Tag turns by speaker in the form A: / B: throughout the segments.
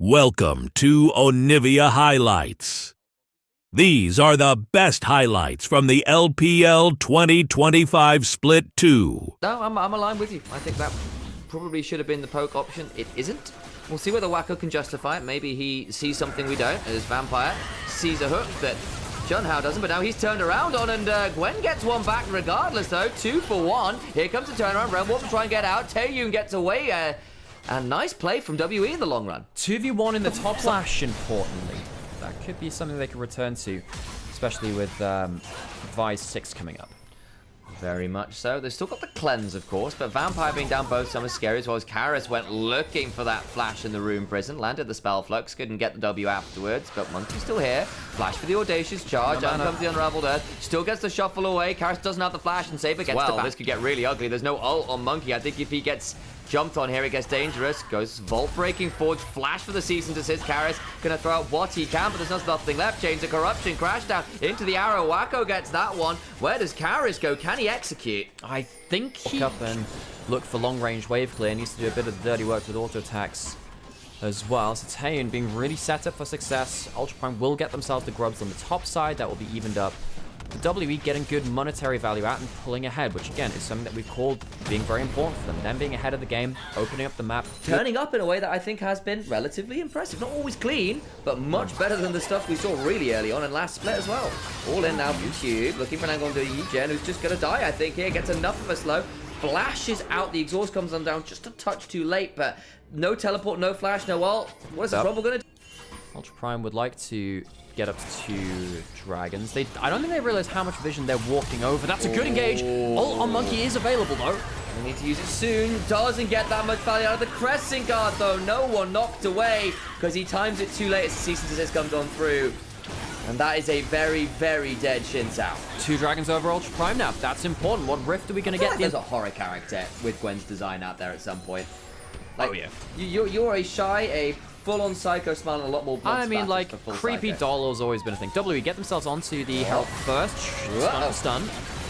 A: Welcome to Onivia Highlights. These are the best highlights from the LPL 2025 Split 2.
B: No, I'm aligned with you. I think that probably should have been the poke option. It isn't. We'll see whether Wacko can justify it. Maybe he sees something we don't, as Vampire sees a hook that Junhao doesn't, but now he's turned around on, and Gwen gets one back regardless, though. 2 for 1. Here comes the turnaround. Realm to try and get out. Taeyun gets away. And nice play from WE in the long run.
C: 2v1 in the top flash, importantly. That could be something they could return to, especially with Vi's 6 coming up.
B: Very much so. They've still got the cleanse, of course, but Vampire being down both some is scary, as well as Karis went looking for that flash in the Rune Prison, landed the Spell Flux, couldn't get the W afterwards, but Monkey's still here. Flash for the Audacious Charge, and comes the Unraveled Earth. Still gets the shuffle away. Karis doesn't have the flash, and Saber gets the back. This could get really ugly. There's no ult on Monkey. I think if he gets jumped on here, it gets dangerous. Goes Vault breaking forward. Flash for the Cease and Desist. Karis gonna throw out what he can, but there's nothing left. Chains of Corruption. Crash down into the arrow. Wacko gets that one. Where does Karis go? Can he execute?
C: I think he up and look for long range wave clear. Needs to do a bit of the dirty work with auto attacks as well. So Taeyun being really set up for success. Ultra Prime will get themselves the grubs on the top side. That will be evened up. The WE getting good monetary value out and pulling ahead, which again is something that we've called being very important for them. Them being ahead of the game, opening up the map.
B: Turning up in a way that I think has been relatively impressive. Not always clean, but much better than the stuff we saw really early on in last split as well. All in now from Cube, looking for an angle on Egen, who's just going to die, I think, here. Gets enough of a slow. Flashes out, the exhaust comes on down just a touch too late, but no teleport, no flash, no ult. What is the trouble going to do?
C: Ultra Prime would like to get up to 2 dragons. I don't think they realize how much vision they're walking over. That's a good engage. Ult on Monkey is available, though.
B: They need to use it soon. Doesn't get that much value out of the Crescent Guard, though. No one knocked away because he times it too late as the Cease and Desist comes on through. And that is a very, very dead Xin Zhao.
C: 2 dragons over Ultra Prime now. That's important. What rift are we going to get?
B: There's a horror character with Gwen's design out there at some point. Like,
C: oh, yeah.
B: You're a shy, a full-on Psycho Smile, and a lot more blood.
C: I mean, like, creepy
B: Psycho.
C: doll has always been a thing. WE get themselves onto the Herald first. Stun.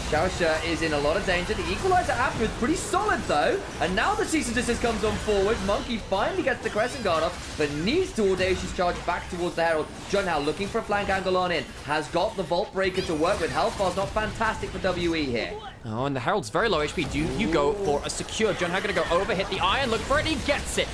B: Xiaoshe is in a lot of danger. The Equalizer afterwards pretty solid, though. And now the Cease and Desist comes on forward. Monkey finally gets the Crescent Guard off, but needs to Audacious Charge back towards the Herald. Junhao looking for a flank angle on in. Has got the Vault Breaker to work with. Health bar's not fantastic for WE here.
C: Oh, and the Herald's very low HP. Do you go for a secure? Junhao gonna go over, hit the iron, look for it, he gets it.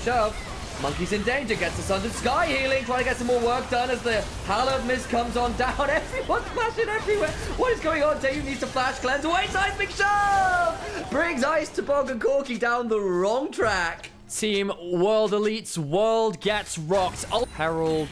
B: Shove. Monkey's in danger, gets the Sundered Sky healing, trying to get some more work done as the Hallowed Mist comes on down. Everyone's flashing everywhere. What is going on? Taeyun needs to flash cleanse away. Seismic Shove! Brings Ice Toboggan Corky down the wrong track.
C: Team World Elites, World gets rocked. Herald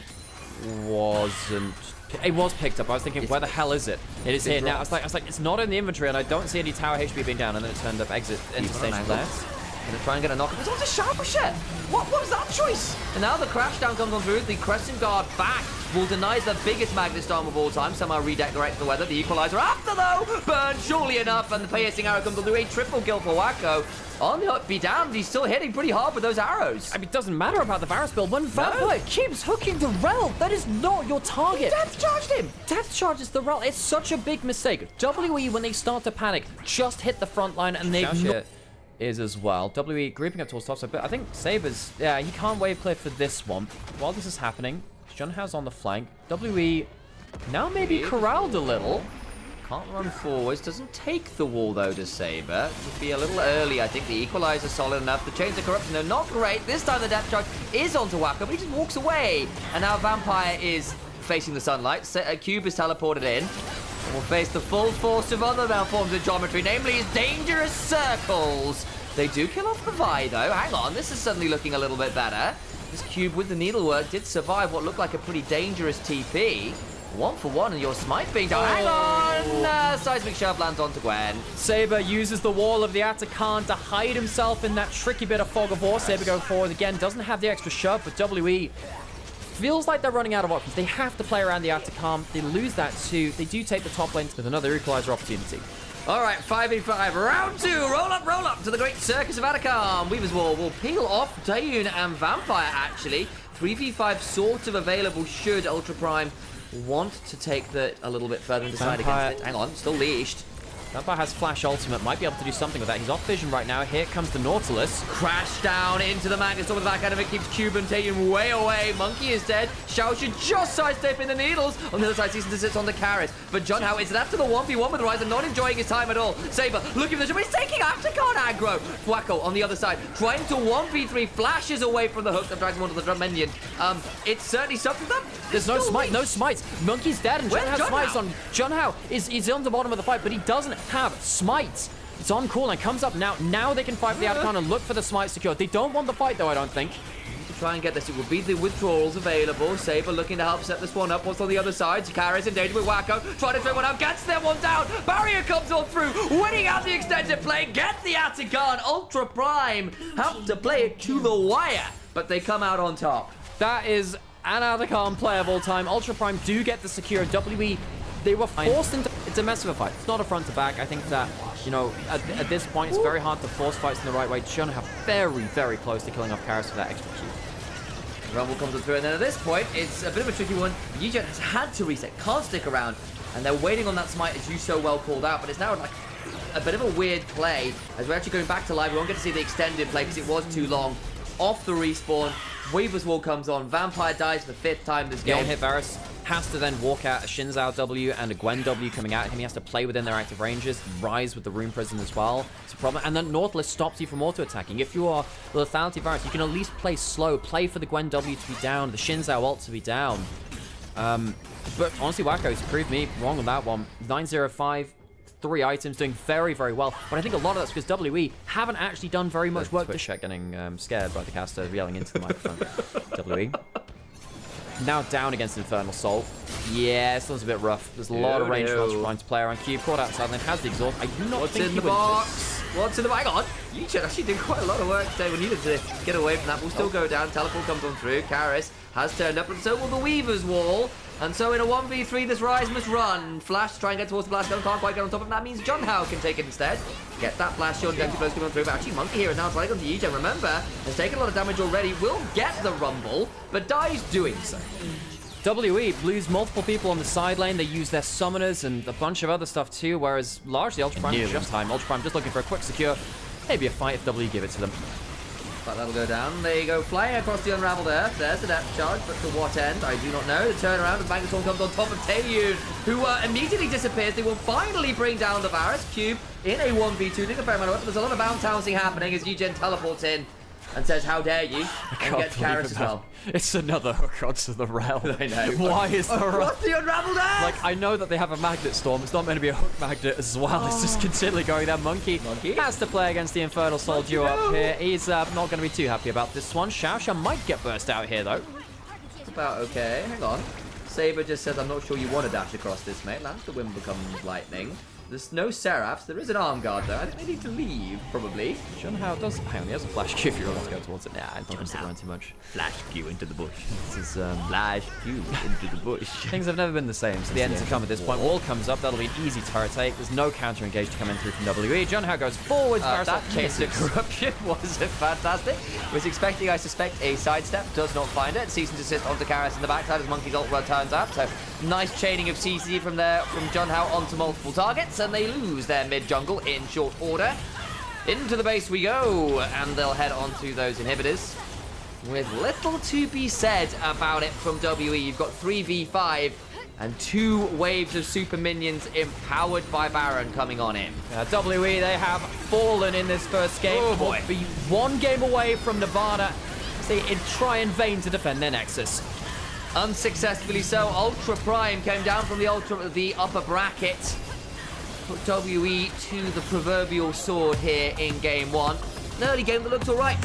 C: wasn't... It was picked up. I was thinking, where the hell is it? It is here now. I was like, it's not in the inventory, and I don't see any tower HP being down. And then it turned up exit into station left.
B: Gonna try and get a knock. It's on to Xiaoshe. What was that choice? And now the crash down comes on through. The Crescent Guard back will deny the biggest Magnet Storm of all time. Somehow redecorate the weather. The Equalizer after, though. Burned surely enough. And the piercing arrow comes on through. A triple kill for Wacko. On the hook, be damned. He's still hitting pretty hard with those arrows.
C: I mean, it doesn't matter about the Varus build. When Vampire keeps hooking the Rel, that is not your target.
B: Death charged him.
C: Death charges the Rel. It's such a big mistake. WE, when they start to panic, just hit the front line and they is as well. WE grouping up towards top side, but I think Saber's, yeah, he can't wave clear for this one. While this is happening, Junhao's on the flank. WE now maybe corralled a little.
B: Can't run forwards. Doesn't take the wall, though, to Saber. Would be a little early. I think the Equalizer solid enough. The Chains of Corruption, they're not great. This time the Depth Charge is onto Wacko, but he just walks away. And now Vampire is facing the sunlight. Cube is teleported in. And will face the full force of other malforms of geometry, namely his dangerous circles. They do kill off the Vi, though. Hang on, this is suddenly looking a little bit better. This Cube with the needlework did survive what looked like a pretty dangerous TP. 1 for 1, and your smite being down. Hang on! Seismic Shove lands onto Gwen.
C: Saber uses the wall of the Atakan to hide himself in that tricky bit of fog of war. Saber going forward again, doesn't have the extra shove, but WE feels like they're running out of options. They have to play around the Atakan. They lose that too. They do take the top lane with another Equalizer opportunity.
B: All right, 5v5, round 2. Roll up to the Great Circus of Atacam. Weaver's Wall will peel off Taeyun and Vampire, actually. 3v5 sort of available should Ultra Prime want to take that a little bit further and decide against it. Hang on, still leashed.
C: Vampire has Flash Ultimate, might be able to do something with that. He's off vision right now. Here comes the Nautilus.
B: Crash down into the Magnus over the back end of it, keeps Cube and taken way away. Monkey is dead. Shao should just sidestep in the needles. On the other side, Season sits on the carrot. But John Howe is after the 1v1 with Ryzen, not enjoying his time at all. Saber looking for the jump, he's taking Aftercard aggro. Wacko on the other side, trying to 1v3, flashes away from the hook and drags him onto the drum minion. It's certainly something that...
C: There's no smite, no smites. Monkey's dead, and John
B: Where's
C: has
B: John
C: smites
B: Howe?
C: on. John Howe is on the bottom of the fight, but he doesn't have smites. It's on call and comes up now. Now they can fight for the outcon and look for the smite secured. They don't want the fight, though, I don't think.
B: To try and get this, it will be the withdrawals available. Saber looking to help set this one up. What's on the other side? Karis in danger with Wacko, trying to throw one out, gets that one down. Barrier comes on through, winning out the extended play, get the Atakan. Ultra Prime have to play it to the wire, but they come out on top.
C: That is an Atacon play of all time. Ultra Prime do get the secure. WE, they were forced into... It's a mess of a fight. It's not a front to back. I think that, you know, at this point, it's very hard to force fights in the right way. John have very, very close to killing off Karis for that extra Q.
B: Rumble comes through, and then at this point, it's a bit of a tricky one. Yijin has had to reset, can't stick around, and they're waiting on that smite, as you so well called out, but it's now like a bit of a weird play, as we're actually going back to live. We won't get to see the extended play because it was too long. Off the respawn, Weaver's Wall comes on, Vampire dies for the 5th time this game.
C: Hit Varus has to then walk out a Xin Zhao W and a Gwen W coming at him. He has to play within their active ranges, rise with the Rune Prison as well. It's a problem. And then Nautilus stops you from auto-attacking. If you are the Lethality Varus, you can at least play slow, play for the Gwen W to be down, the Xin Zhao ult to be down. But honestly, Wacko's proved me wrong on that one. 905. 3 items, doing very, very well. But I think a lot of that's because WE haven't actually done very much work. Twitch chat getting scared by the caster yelling into the microphone. WE. Now down against Infernal Soul. Yeah, this one's a bit rough. There's a lot of range for Ultra Prime to play around. Cube caught outside and has the exhaust. I do not
B: What's
C: think
B: in the box? What's in the box? Hang on. Yijin actually did quite a lot of work today. We needed to get away from that. We'll still go down. Teleport comes on through. Karis has turned up, and so will the Weaver's Wall. And so in a 1v3, this Rise must run. Flash to try and get towards the blast gun. Can't quite get on top of it. That means John Howe can take it instead. Get that blast shot. Empty blows coming on through. But actually, Monkey here is now trying to go to Yijin. Remember, has taken a lot of damage already. Will get the rumble, but dies doing so.
C: WE lose multiple people on the side lane. They use their summoners and a bunch of other stuff too, whereas largely Ultra Prime is just time. Ultra Prime just looking for a quick secure. Maybe a fight if WE give it to them.
B: But that'll go down. There you go, flying across the unraveled earth. There's the depth charge, but to what end? I do not know. The turnaround of Magnus comes on top of Taeyun, who immediately disappears. They will finally bring down the Varus Cube in a 1v2. Doing a fair amount of work, but there's a lot of bound touncing happening as Yijin teleports in and says, how dare you, and gets Karis as well.
C: It's another hook onto the realm.
B: I know.
C: Why is the
B: Across the unraveled earth!
C: Like, I know that they have a magnet storm. It's not meant to be a hook magnet as well. It's just continually going there. Monkey has to play against the Infernal Soul duo up here. He's not going to be too happy about this one. Xiaosha might get burst out here, though.
B: It's about okay. Hang on. Saber just says, I'm not sure you want to dash across this, mate. Lands the wind becomes lightning. There's no Seraphs. There is an arm guard, though. I think they need to leave, probably.
C: John Howe does... Hang on, he has a flash Q if you want to go towards it. Nah, I'm not going to stick around too much.
B: Flash Q into the bush.
C: This is...
B: Flash Q into the bush.
C: Things have never been the same, so the end to come at this point. Wall comes up. That'll be an easy turret take. There's no counter engage to come in through from WE. John Howe goes forward.
B: That chase of corruption was fantastic. Was expecting, I suspect, a sidestep. Does not find it. Season desist onto Karis in the backside as Monkey's ult turns up. So nice chaining of CC from there, from John Howe onto multiple targets, and they lose their mid jungle in short order. Into the base we go, and they'll head on to those inhibitors. With little to be said about it from WE. You've got 3v5 and 2 waves of super minions empowered by Baron coming on in.
C: WE, they have fallen in this first game.
B: Oh boy.
C: Will be 1 game away from Nevada. They try in vain to defend their Nexus.
B: Unsuccessfully so. Ultra Prime came down from the upper bracket. Put WE to the proverbial sword here in game 1. An early game that looked alright.